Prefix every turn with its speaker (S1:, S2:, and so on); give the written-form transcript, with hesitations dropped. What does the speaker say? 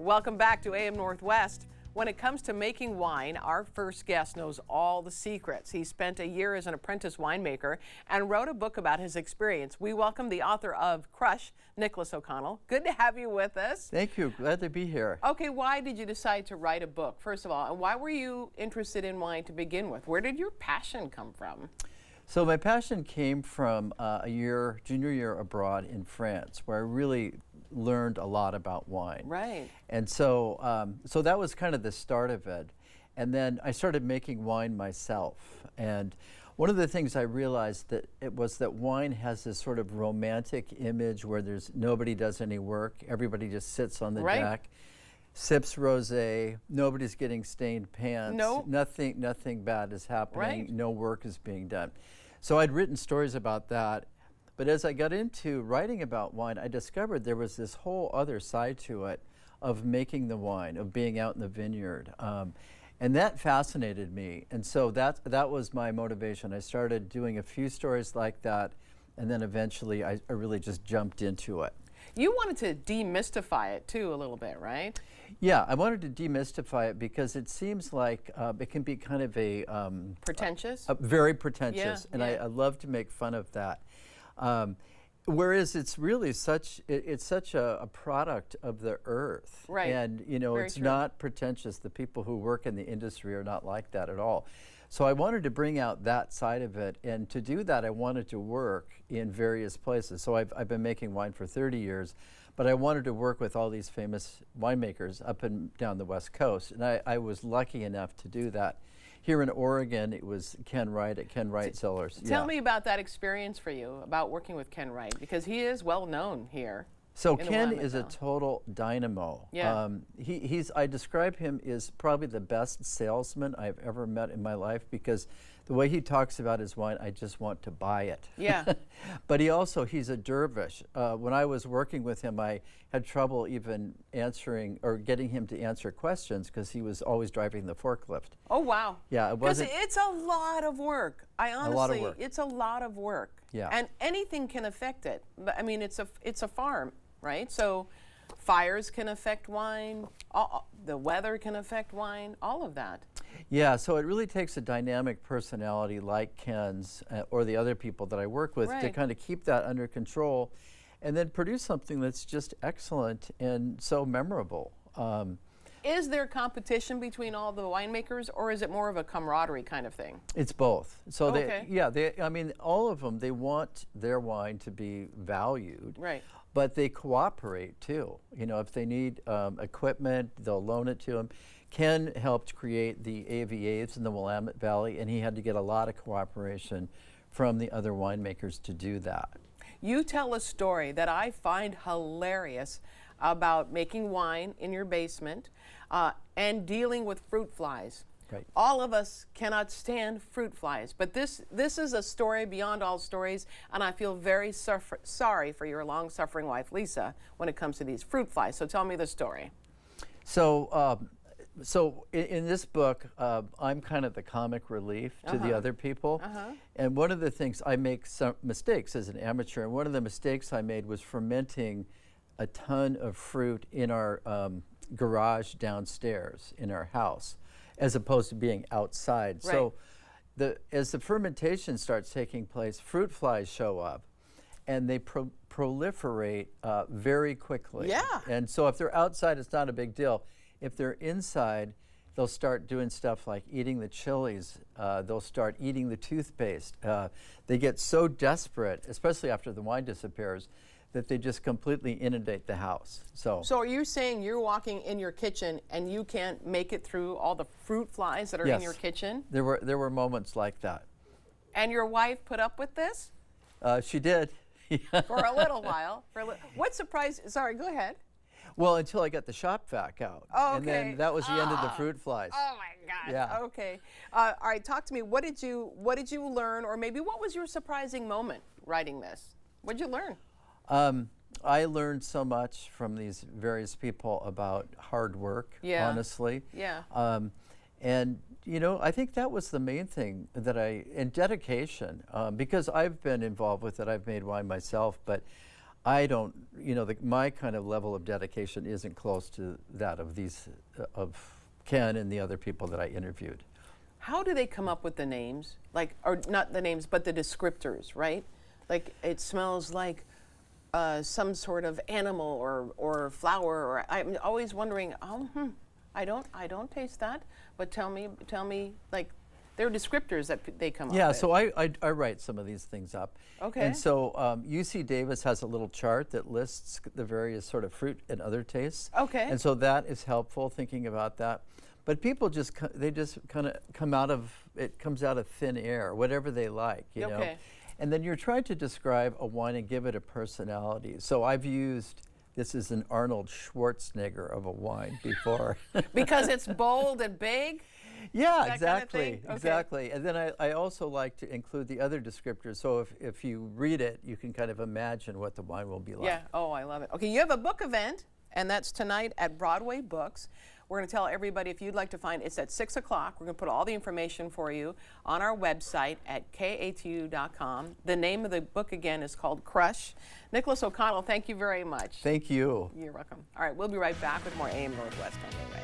S1: Welcome back to AM Northwest. When it comes to making wine, our first guest knows all the secrets. He spent a year as an apprentice winemaker and wrote a book about his experience. We welcome the author of Crush, Nicholas O'Connell. Good to have you with us.
S2: Thank you. Glad to be here.
S1: Okay, why did you decide to write a book, first of all, and why were you interested in wine to begin with? Where did your passion come from?
S2: So my passion came from junior year abroad in France, where I really learned a lot about wine.
S1: Right.
S2: And so, so that was kind of the start of it. And then I started making wine myself. And one of the things I realized that wine has this sort of romantic image where nobody does any work. Everybody just sits on the deck, sips rosé. Nobody's getting stained pants.
S1: Nope.
S2: Nothing bad is happening.
S1: Right.
S2: No work is being done. So I'd written stories about that. But as I got into writing about wine, I discovered there was this whole other side to it of making the wine, of being out in the vineyard. And that fascinated me. And so that was my motivation. I started doing a few stories like that, and then eventually I really just jumped into it.
S1: You wanted to demystify it too a little bit, right?
S2: Yeah, I wanted to demystify it because it seems like it can be kind of
S1: pretentious?
S2: Very pretentious,
S1: Yeah,
S2: and
S1: yeah.
S2: I love to make fun of that. Whereas it's really such a product of the earth,
S1: right?
S2: And you know,
S1: Very
S2: it's
S1: true.
S2: not pretentious. The people who work in the industry are not like that at all. So I wanted to bring out that side of it, and to do that, I wanted to work in various places. So I've been making wine for 30 years, but I wanted to work with all these famous winemakers up and down the West Coast, and I was lucky enough to do that. Here in Oregon, it was Ken Wright at Ken Wright Cellars.
S1: Tell me about that experience for you, about working with Ken Wright, because he is well known here.
S2: So Ken is a total dynamo.
S1: Yeah.
S2: I describe him as probably the best salesman I've ever met in my life, because the way he talks about his wine, I just want to buy it.
S1: Yeah.
S2: But he's a dervish. When I was working with him, I had trouble even answering or getting him to answer questions because he was always driving the forklift.
S1: Oh, wow.
S2: Yeah, it wasn't.
S1: Because it's a lot of work. It's a lot of work.
S2: Yeah.
S1: And anything can affect it. I mean, it's a farm, right? So fires can affect wine. The weather can affect wine. All of that.
S2: Yeah, so it really takes a dynamic personality like Ken's or the other people that I work with to kind of keep that under control and then produce something that's just excellent and so memorable.
S1: Is there competition between all the winemakers, or is it more of a camaraderie kind of thing?
S2: It's both. So
S1: okay.
S2: I mean, all of them, they want their wine to be valued.
S1: Right.
S2: But they cooperate too. You know, if they need equipment, they'll loan it to them. Ken helped create the AVAs in the Willamette Valley, and he had to get a lot of cooperation from the other winemakers to do that.
S1: You tell a story that I find hilarious about making wine in your basement and dealing with fruit flies.
S2: Right.
S1: All of us cannot stand fruit flies, but this is a story beyond all stories, and I feel very sorry for your long-suffering wife, Lisa, when it comes to these fruit flies. So tell me the story.
S2: So in this book, I'm kind of the comic relief to the other people. And one of the things, I make some mistakes as an amateur, and one of the mistakes I made was fermenting a ton of fruit in our garage downstairs in our house, as opposed to being outside.
S1: Right.
S2: So as the fermentation starts taking place, fruit flies show up, and they proliferate very quickly.
S1: Yeah.
S2: And so if they're outside, it's not a big deal. If they're inside, they'll start doing stuff like eating the chilies. They'll start eating the toothpaste. They get so desperate, especially after the wine disappears, that they just completely inundate the house. So
S1: are you saying you're walking in your kitchen and you can't make it through all the fruit flies that are in your kitchen?
S2: There were moments like that.
S1: And your wife put up with this?
S2: She did.
S1: For a little while. What surprised? Sorry, go ahead.
S2: Well, until I got the shop vac out.
S1: Oh, okay.
S2: And then that was the end of the fruit flies.
S1: Oh my God.
S2: Yeah.
S1: Okay. All right. Talk to me. What did you learn, or maybe what was your surprising moment writing this? What did you learn?
S2: I learned so much from these various people about hard work.
S1: Yeah.
S2: Honestly.
S1: Yeah.
S2: And you know, I think that was the main thing and dedication, because I've been involved with it. I've made wine myself, but I don't, my kind of level of dedication isn't close to that of these, of Ken and the other people that I interviewed.
S1: How do they come up with the names? Like, or not the names, but the descriptors, right? Like, it smells like some sort of animal or flower, or I'm always wondering, I don't taste that, but tell me, like, there are descriptors that they come up with.
S2: Yeah, so I write some of these things up.
S1: Okay.
S2: And so UC Davis has a little chart that lists the various sort of fruit and other tastes.
S1: Okay.
S2: And so that is helpful, thinking about that. But people just kind of come out of, it comes out of thin air, whatever they like, you know. And then you're trying to describe a wine and give it a personality. So I've used, this is an Arnold Schwarzenegger of a wine before.
S1: Because it's bold and big?
S2: Yeah,
S1: exactly.
S2: Kind of thing? Exactly. And then I also like to include the other descriptors. So if you read it, you can kind of imagine what the wine will be like.
S1: Yeah, oh, I love it. Okay, you have a book event, and that's tonight at Broadway Books. We're going to tell everybody, if you'd like to find it's at 6 o'clock. We're going to put all the information for you on our website at KATU.com. The name of the book, again, is called Crush. Nicholas O'Connell, thank you very much.
S2: Thank you.
S1: You're welcome. All right, we'll be right back with more AM Northwest on the way.